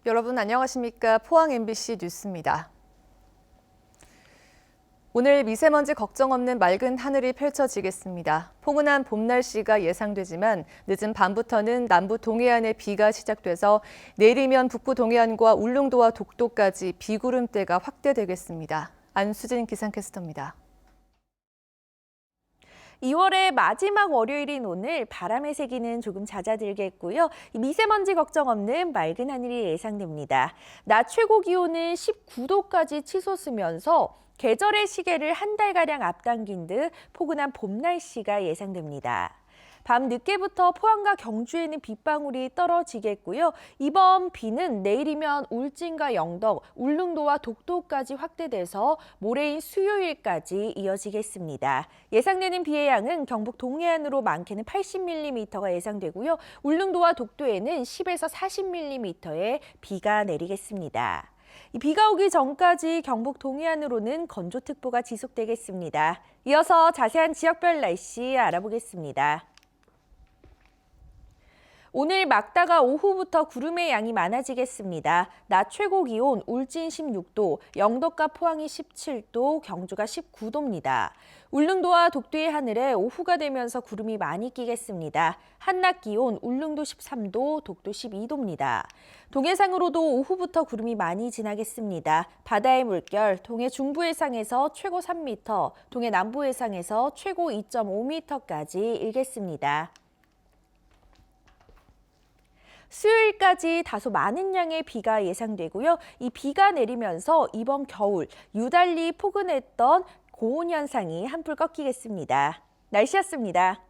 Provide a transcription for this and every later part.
여러분 안녕하십니까? 포항 MBC 뉴스입니다. 오늘 미세먼지 걱정 없는 맑은 하늘이 펼쳐지겠습니다. 포근한 봄 날씨가 예상되지만 늦은 밤부터는 남부 동해안에 비가 시작돼서 내일이면 북부 동해안과 울릉도와 독도까지 비구름대가 확대되겠습니다. 안수진 기상캐스터입니다. 2월의 마지막 월요일인 오늘 바람의 세기는 조금 잦아들겠고요. 미세먼지 걱정 없는 맑은 하늘이 예상됩니다. 낮 최고 기온은 19도까지 치솟으면서 계절의 시계를 한 달가량 앞당긴 듯 포근한 봄 날씨가 예상됩니다. 밤 늦게부터 포항과 경주에는 빗방울이 떨어지겠고요. 이번 비는 내일이면 울진과 영덕, 울릉도와 독도까지 확대돼서 모레인 수요일까지 이어지겠습니다. 예상되는 비의 양은 경북 동해안으로 많게는 80mm가 예상되고요. 울릉도와 독도에는 10에서 40mm의 비가 내리겠습니다. 이 비가 오기 전까지 경북 동해안으로는 건조특보가 지속되겠습니다. 이어서 자세한 지역별 날씨 알아보겠습니다. 오늘 막다가 오후부터 구름의 양이 많아지겠습니다. 낮 최고 기온 울진 16도, 영덕과 포항이 17도, 경주가 19도입니다. 울릉도와 독도의 하늘에 오후가 되면서 구름이 많이 끼겠습니다. 한낮 기온 울릉도 13도, 독도 12도입니다. 동해상으로도 오후부터 구름이 많이 지나겠습니다. 바다의 물결, 동해 중부해상에서 최고 3m, 동해 남부해상에서 최고 2.5m까지 일겠습니다. 수요일까지 다소 많은 양의 비가 예상되고요. 이 비가 내리면서 이번 겨울 유달리 포근했던 고온 현상이 한풀 꺾이겠습니다. 날씨였습니다.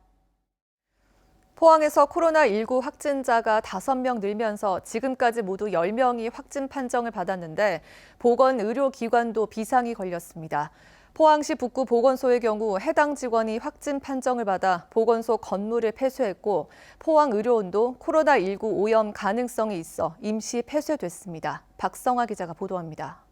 포항에서 코로나19 확진자가 5명 늘면서 지금까지 모두 10명이 확진 판정을 받았는데 보건의료기관도 비상이 걸렸습니다. 포항시 북구 보건소의 경우 해당 직원이 확진 판정을 받아 보건소 건물을 폐쇄했고 포항의료원도 코로나19 오염 가능성이 있어 임시 폐쇄됐습니다. 박성화 기자가 보도합니다.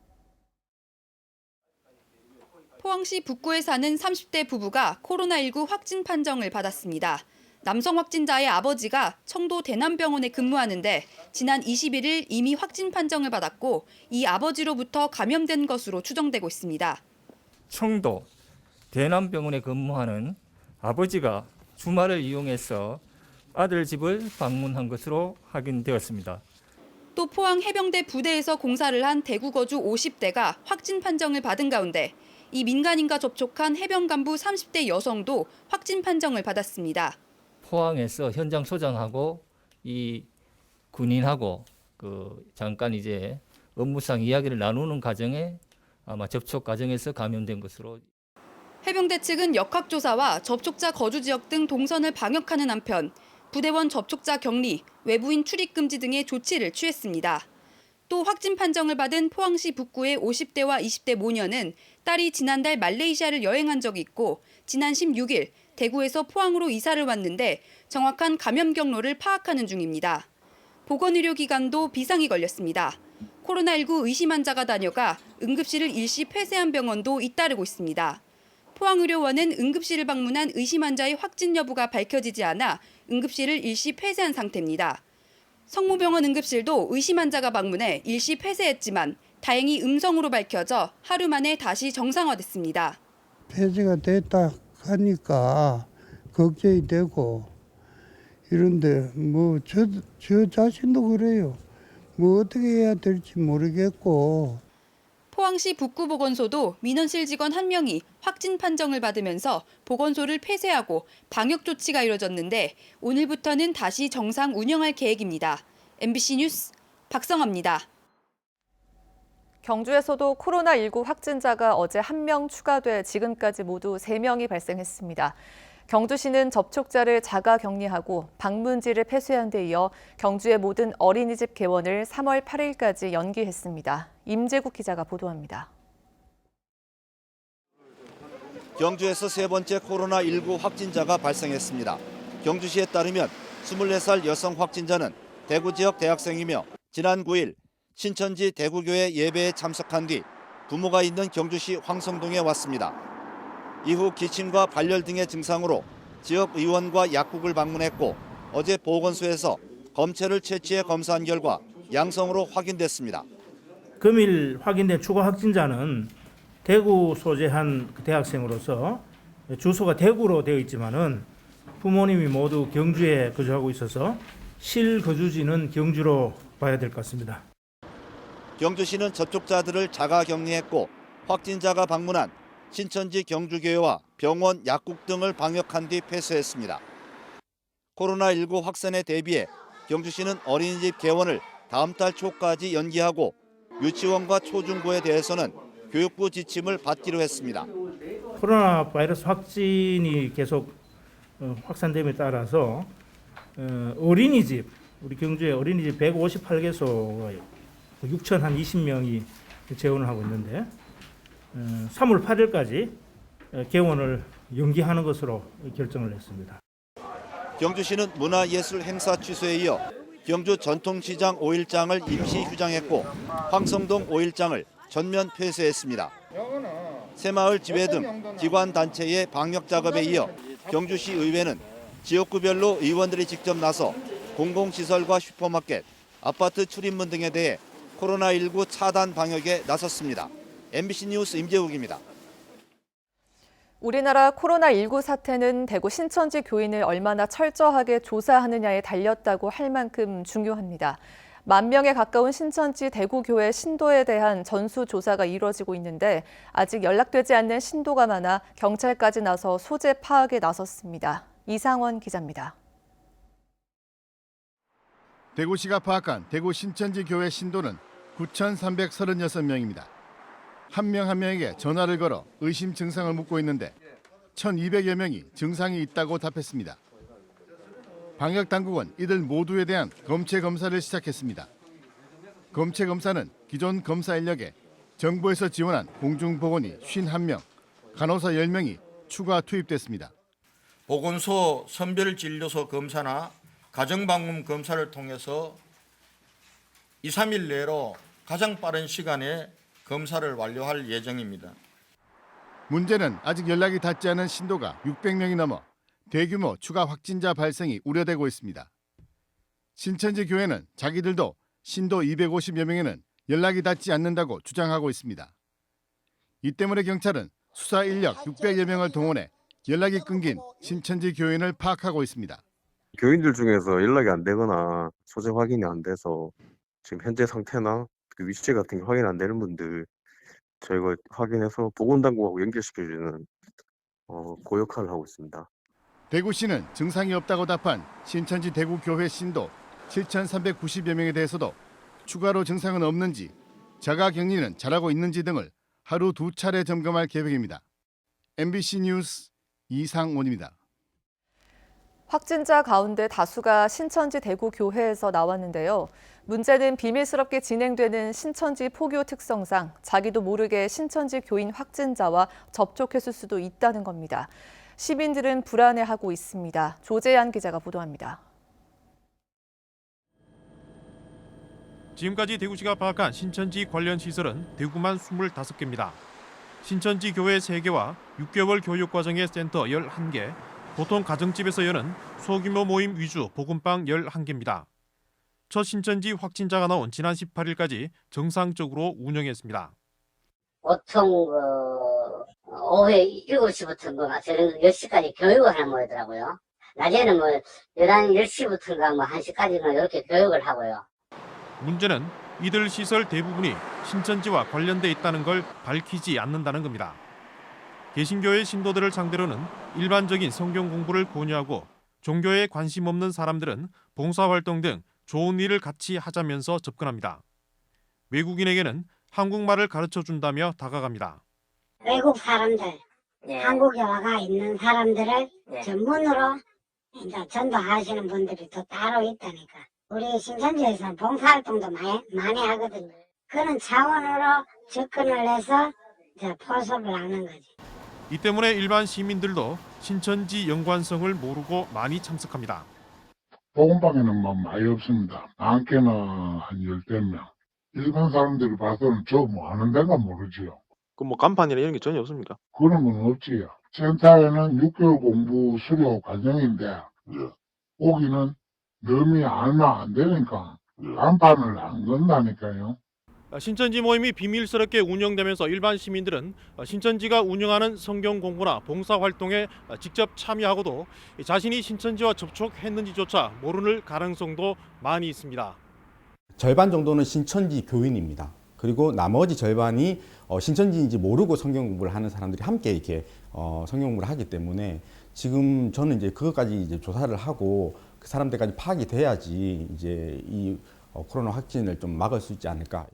포항시 북구에 사는 30대 부부가 코로나19 확진 판정을 받았습니다. 남성 확진자의 아버지가 청도 대남병원에 근무하는데 지난 21일 이미 확진 판정을 받았고 이 아버지로부터 감염된 것으로 추정되고 있습니다. 청도 대남병원에 근무하는 아버지가 주말을 이용해서 아들 집을 방문한 것으로 확인되었습니다. 또 포항 해병대 부대에서 공사를 한 대구 거주 50대가 확진 판정을 받은 가운데 이 민간인과 접촉한 해병 간부 30대 여성도 확진 판정을 받았습니다. 포항에서 현장 소장하고 이 군인하고 잠깐 이제 업무상 이야기를 나누는 과정에 아마 접촉 과정에서 감염된 것으로. 해병대 측은 역학조사와 접촉자 거주 지역 등 동선을 방역하는 한편 부대원 접촉자 격리, 외부인 출입 금지 등의 조치를 취했습니다. 또 확진 판정을 받은 포항시 북구의 50대와 20대 모녀는 딸이 지난달 말레이시아를 여행한 적이 있고 지난 16일 대구에서 포항으로 이사를 왔는데 정확한 감염 경로를 파악하는 중입니다. 보건의료기관도 비상이 걸렸습니다. 코로나19 의심 환자가 다녀가 응급실을 일시 폐쇄한 병원도 잇따르고 있습니다. 포항의료원은 응급실을 방문한 의심 환자의 확진 여부가 밝혀지지 않아 응급실을 일시 폐쇄한 상태입니다. 성모병원 응급실도 의심 환자가 방문해 일시 폐쇄했지만 다행히 음성으로 밝혀져 하루 만에 다시 정상화됐습니다. 폐쇄가 됐다 하니까 걱정이 되고 이런데 저 자신도 그래요. 어떻게 해야 될지 모르겠고. 포항시 북구보건소도 민원실 직원 1명이 확진 판정을 받으면서 보건소를 폐쇄하고 방역 조치가 이뤄졌는데 오늘부터는 다시 정상 운영할 계획입니다. MBC 뉴스 박성아입니다. 경주에서도 코로나19 확진자가 어제 1명 추가돼 지금까지 모두 3명이 발생했습니다. 경주시는 접촉자를 자가 격리하고 방문지를 폐쇄한 데 이어 경주의 모든 어린이집 개원을 3월 8일까지 연기했습니다. 임재국 기자가 보도합니다. 경주에서 세 번째 코로나19 확진자가 발생했습니다. 경주시에 따르면 24살 여성 확진자는 대구 지역 대학생이며 지난 9일 신천지 대구교회 예배에 참석한 뒤 부모가 있는 경주시 황성동에 왔습니다. 이후 기침과 발열 등의 증상으로 지역 의원과 약국을 방문했고 어제 보건소에서 검체를 채취해 검사한 결과 양성으로 확인됐습니다. 금일 확인된 추가 확진자는 대구 소재한 대학생으로서 주소가 대구로 되어 있지만은 부모님이 모두 경주에 거주하고 있어서 실거주지는 경주로 봐야 될 것 같습니다. 경주시는 접촉자들을 자가 격리했고 확진자가 방문한 신천지 경주교회와 병원, 약국 등을 방역한 뒤 폐쇄했습니다. 코로나19 확산에 대비해 경주시는 어린이집 개원을 다음 달 초까지 연기하고 유치원과 초중고에 대해서는 교육부 지침을 받기로 했습니다. 코로나 바이러스 확진이 계속 확산됨에 따라서 어린이집, 우리 경주의 어린이집 158개소가 6,020명이 재원을 하고 있는데 3월 8일까지 개원을 연기하는 것으로 결정을 했습니다. 경주시는 문화예술 행사 취소에 이어 경주 전통시장 5일장을 임시 휴장했고 황성동 5일장을 전면 폐쇄했습니다. 새마을 지회 등 기관 단체의 방역 작업에 이어 경주시 의회는 지역구별로 의원들이 직접 나서 공공시설과 슈퍼마켓, 아파트 출입문 등에 대해 코로나19 차단 방역에 나섰습니다. MBC 뉴스 임재욱입니다. 우리나라 코로나19 사태는 대구 신천지 교인을 얼마나 철저하게 조사하느냐에 달렸다고 할 만큼 중요합니다. 10,000명에 가까운 신천지 대구교회 신도에 대한 전수조사가 이루어지고 있는데 아직 연락되지 않는 신도가 많아 경찰까지 나서 소재 파악에 나섰습니다. 이상원 기자입니다. 대구시가 파악한 대구 신천지 교회 신도는 9,336명입니다. 한 명 한 명에게 전화를 걸어 의심 증상을 묻고 있는데 1,200여 명이 증상이 있다고 답했습니다. 방역당국은 이들 모두에 대한 검체 검사를 시작했습니다. 검체 검사는 기존 검사 인력에 정부에서 지원한 공중보건의 51명, 간호사 10명이 추가 투입됐습니다. 보건소 선별진료소 검사나 가정방문 검사를 통해서 2, 3일 내로 가장 빠른 시간에 검사를 완료할 예정입니다. 문제는 아직 연락이 닿지 않은 신도가 600명이 넘어 대규모 추가 확진자 발생이 우려되고 있습니다. 신천지 교회는 자기들도 신도 250여 명에는 연락이 닿지 않는다고 주장하고 있습니다. 이 때문에 경찰은 수사 인력 600여 명을 동원해 연락이 끊긴 신천지 교인을 파악하고 있습니다. 교인들 중에서 연락이 안 되거나 소재 확인이 안 돼서 지금 현재 상태나 그 위치 같은 게 확인 안 되는 분들 저희가 확인해서 보건당국하고 연결시켜주는 그 역할을 하고 있습니다. 대구시는 증상이 없다고 답한 신천지 대구교회 신도 7,390여 명에 대해서도 추가로 증상은 없는지, 자가격리는 잘하고 있는지 등을 하루 2차례 점검할 계획입니다. MBC 뉴스 이상원입니다. 확진자 가운데 다수가 신천지 대구교회에서 나왔는데요. 문제는 비밀스럽게 진행되는 신천지 포교 특성상 자기도 모르게 신천지 교인 확진자와 접촉했을 수도 있다는 겁니다. 시민들은 불안해하고 있습니다. 조재한 기자가 보도합니다. 지금까지 대구시가 파악한 신천지 관련 시설은 대구만 25개입니다. 신천지 교회 3개와 6개월 교육과정의 센터 11개, 보통 가정집에서 여는 소규모 모임 위주 복음방 11개입니다. 첫 신천지 확진자가 나온 지난 18일까지 정상적으로 운영했습니다. 보통 오후에 7시부터 저녁 10시까지 교육을 하는 모이더라고요. 낮에는 11시부터인가 1시까지는 이렇게 교육을 하고요. 문제는 이들 시설 대부분이 신천지와 관련돼 있다는 걸 밝히지 않는다는 겁니다. 개신교의 신도들을 상대로는 일반적인 성경 공부를 권유하고 종교에 관심 없는 사람들은 봉사활동 등 좋은 일을 같이 하자면서 접근합니다. 외국인에게는 한국말을 가르쳐준다며 다가갑니다. 외국 사람들, 한국에 와가 있는 사람들을 전문으로 이제 전도하시는 분들이 또 따로 있다니까. 우리 신천지에서 봉사활동도 많이 하거든요. 그런 차원으로 접근을 해서 이제 포섭을 하는 거지. 이 때문에 일반 시민들도 신천지 연관성을 모르고 많이 참석합니다. 복음방에는 많이 없습니다. 많게는 한 10명. 일반 사람들이 봐서는 저 하는 데가 모르지요. 간판이나 이런 게 전혀 없습니까? 그런 건 없지요. 센터에는 6개월 공부 수료 과정인데 오기는 너무 얼마 안 되니까 간판을 안 건다니까요. 신천지 모임이 비밀스럽게 운영되면서 일반 시민들은 신천지가 운영하는 성경 공부나 봉사 활동에 직접 참여하고도 자신이 신천지와 접촉했는지조차 모르는 가능성도 많이 있습니다. 절반 정도는 신천지 교인입니다. 그리고 나머지 절반이 신천지인지 모르고 성경 공부를 하는 사람들이 함께 이렇게 성경 공부를 하기 때문에 지금 저는 이제 그것까지 이제 조사를 하고 그 사람들까지 파악이 돼야지 이제 이 코로나 확진을 좀 막을 수 있지 않을까.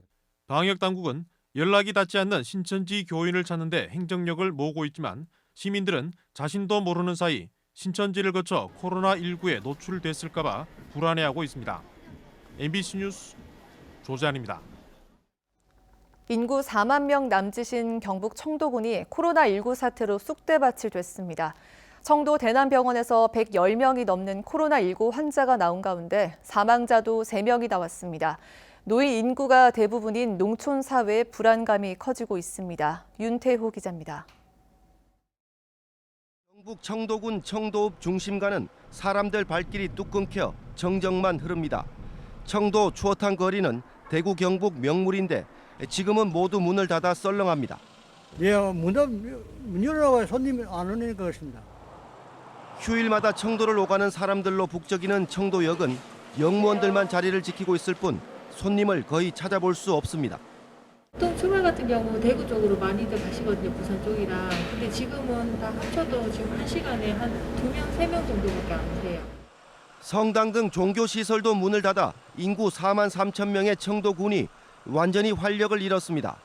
방역 당국은 연락이 닿지 않는 신천지 교인을 찾는데 행정력을 모으고 있지만 시민들은 자신도 모르는 사이 신천지를 거쳐 코로나19에 노출됐을까 봐 불안해하고 있습니다. MBC 뉴스 조재환입니다. 인구 4만 명 남짓인 경북 청도군이 코로나19 사태로 쑥대밭이 됐습니다. 청도 대남병원에서 110명이 넘는 코로나19 환자가 나온 가운데 사망자도 3명이 나왔습니다. 노인 인구가 대부분인 농촌 사회의 불안감이 커지고 있습니다. 윤태호 기자입니다. 경북 청도군 청도읍 중심가는 사람들 발길이 뚝 끊겨 정적만 흐릅니다. 청도 추어탕 거리는 대구 경북 명물인데 지금은 모두 문을 닫아 썰렁합니다. 예, 문 열어라 손님이 안 오는 것입니다. 휴일마다 청도를 오가는 사람들로 북적이는 청도역은 영무원들만 자리를 지키고 있을 뿐 손님을 거의 찾아볼 수 없습니다. 보통 주말 같은 경우 대구 쪽으로 많이들 가시거든요, 부산 쪽이랑. 근데 지금은 다 합쳐도 지금 1시간에 한 2명, 3명 정도밖에 안 돼요. 성당 등 종교시설도 문을 닫아 인구 4만 3천 명의 청도군이 완전히 활력을 잃었습니다.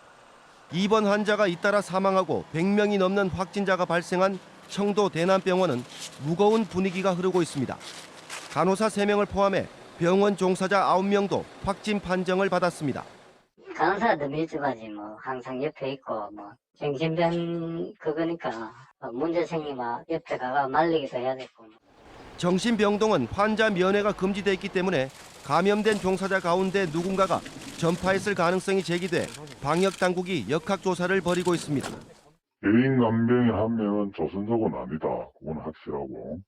입원 환자가 잇따라 사망하고 100명이 넘는 확진자가 발생한 청도 대남병원은 무거운 분위기가 흐르고 있습니다. 간호사 3명을 포함해 병원 종사자 9명도 확진 판정을 받았습니다. 간호사도 밀집하지 뭐 항상 옆에 있고 뭐 정신병 그거니까 문제 생기면 옆에 가가 말리기도 해야 되고. 정신병동은 환자 면회가 금지돼 있기 때문에 감염된 종사자 가운데 누군가가 전파했을 가능성이 제기돼 방역 당국이 역학조사를 벌이고 있습니다. 개인 간병인 한 명은 조선족은 아니다. 그건 확실하고.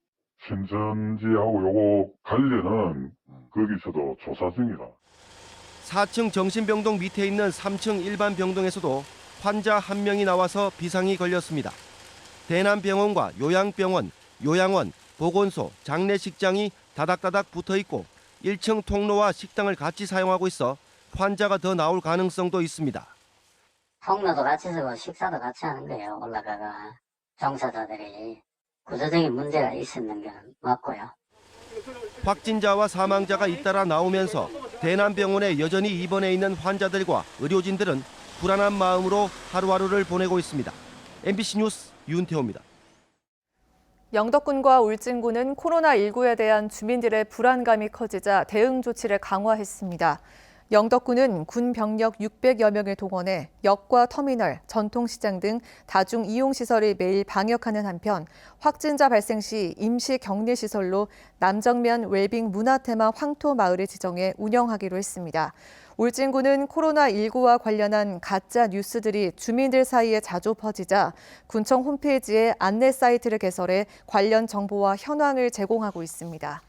신천지하고 요거 관련은 거기서도 조사 중이다. 4층 정신병동 밑에 있는 3층 일반 병동에서도 환자 1명이 나와서 비상이 걸렸습니다. 대남병원과 요양병원, 요양원, 보건소, 장례식장이 다닥다닥 붙어있고 1층 통로와 식당을 같이 사용하고 있어 환자가 더 나올 가능성도 있습니다. 통로도 같이 서고 식사도 같이 하는 거예요. 올라가가 종사자들이 구조적인 문제가 있었는 건 맞고요. 확진자와 사망자가 잇따라 나오면서 대남병원에 여전히 입원해 있는 환자들과 의료진들은 불안한 마음으로 하루하루를 보내고 있습니다. MBC 뉴스 윤태호입니다. 영덕군과 울진군은 코로나19에 대한 주민들의 불안감이 커지자 대응 조치를 강화했습니다. 영덕군은 군 병력 600여 명을 동원해 역과 터미널, 전통시장 등 다중 이용시설을 매일 방역하는 한편 확진자 발생 시 임시 격리시설로 남정면 웰빙 문화테마 황토마을을 지정해 운영하기로 했습니다. 울진군은 코로나19와 관련한 가짜 뉴스들이 주민들 사이에 자주 퍼지자 군청 홈페이지에 안내 사이트를 개설해 관련 정보와 현황을 제공하고 있습니다.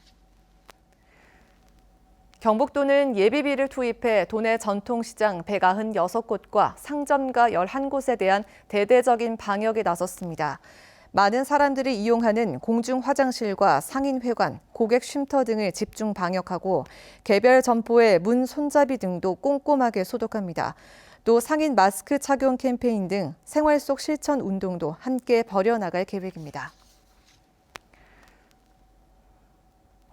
경북도는 예비비를 투입해 도내 전통시장 196곳과 상점가 11곳에 대한 대대적인 방역에 나섰습니다. 많은 사람들이 이용하는 공중 화장실과 상인회관, 고객 쉼터 등을 집중 방역하고 개별 점포의 문 손잡이 등도 꼼꼼하게 소독합니다. 또 상인 마스크 착용 캠페인 등 생활 속 실천 운동도 함께 벌여나갈 계획입니다.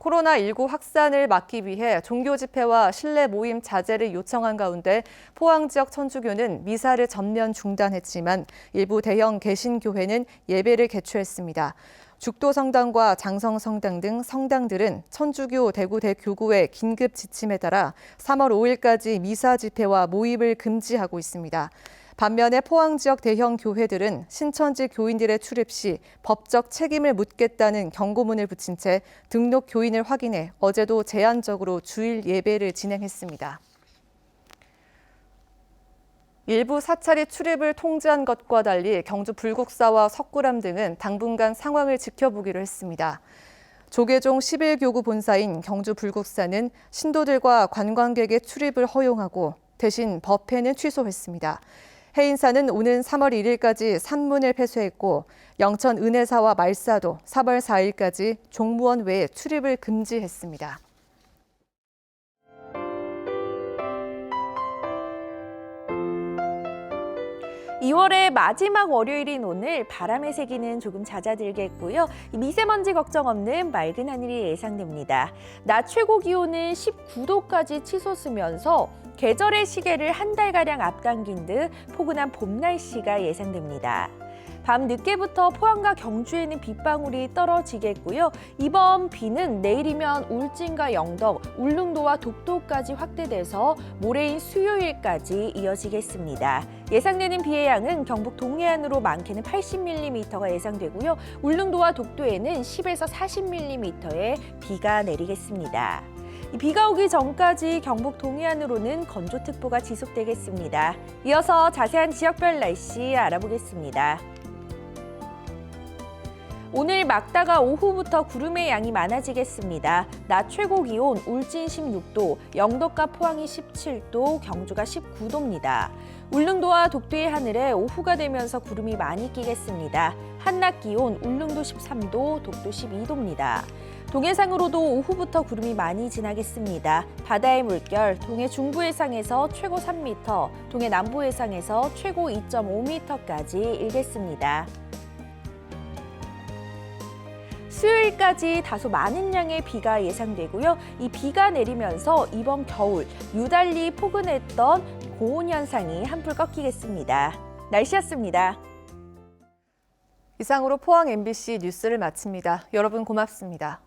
코로나19 확산을 막기 위해 종교 집회와 실내 모임 자제를 요청한 가운데 포항 지역 천주교는 미사를 전면 중단했지만 일부 대형 개신교회는 예배를 개최했습니다. 죽도성당과 장성성당 등 성당들은 천주교 대구 대교구의 긴급 지침에 따라 3월 5일까지 미사 집회와 모임을 금지하고 있습니다. 반면에 포항 지역 대형 교회들은 신천지 교인들의 출입 시 법적 책임을 묻겠다는 경고문을 붙인 채 등록 교인을 확인해 어제도 제한적으로 주일 예배를 진행했습니다. 일부 사찰이 출입을 통제한 것과 달리 경주 불국사와 석굴암 등은 당분간 상황을 지켜보기로 했습니다. 조계종 11교구 본사인 경주 불국사는 신도들과 관광객의 출입을 허용하고 대신 법회는 취소했습니다. 해인사는 오는 3월 1일까지 산문을 폐쇄했고 영천 은혜사와 말사도 3월 4일까지 종무원 외에 출입을 금지했습니다. 2월의 마지막 월요일인 오늘 바람의 세기는 조금 잦아들겠고요. 미세먼지 걱정 없는 맑은 하늘이 예상됩니다. 낮 최고 기온은 19도까지 치솟으면서 계절의 시계를 한 달가량 앞당긴 듯 포근한 봄 날씨가 예상됩니다. 밤 늦게부터 포항과 경주에는 빗방울이 떨어지겠고요. 이번 비는 내일이면 울진과 영덕, 울릉도와 독도까지 확대돼서 모레인 수요일까지 이어지겠습니다. 예상되는 비의 양은 경북 동해안으로 많게는 80mm가 예상되고요. 울릉도와 독도에는 10에서 40mm의 비가 내리겠습니다. 비가 오기 전까지 경북 동해안으로는 건조특보가 지속되겠습니다. 이어서 자세한 지역별 날씨 알아보겠습니다. 오늘 막다가 오후부터 구름의 양이 많아지겠습니다. 낮 최고 기온 울진 16도, 영덕과 포항이 17도, 경주가 19도입니다. 울릉도와 독도의 하늘에 오후가 되면서 구름이 많이 끼겠습니다. 한낮 기온 울릉도 13도, 독도 12도입니다. 동해상으로도 오후부터 구름이 많이 지나겠습니다. 바다의 물결, 동해 중부해상에서 최고 3m, 동해 남부해상에서 최고 2.5m까지 일겠습니다. 수요일까지 다소 많은 양의 비가 예상되고요. 이 비가 내리면서 이번 겨울 유달리 포근했던 고온 현상이 한풀 꺾이겠습니다. 날씨였습니다. 이상으로 포항 MBC 뉴스를 마칩니다. 여러분 고맙습니다.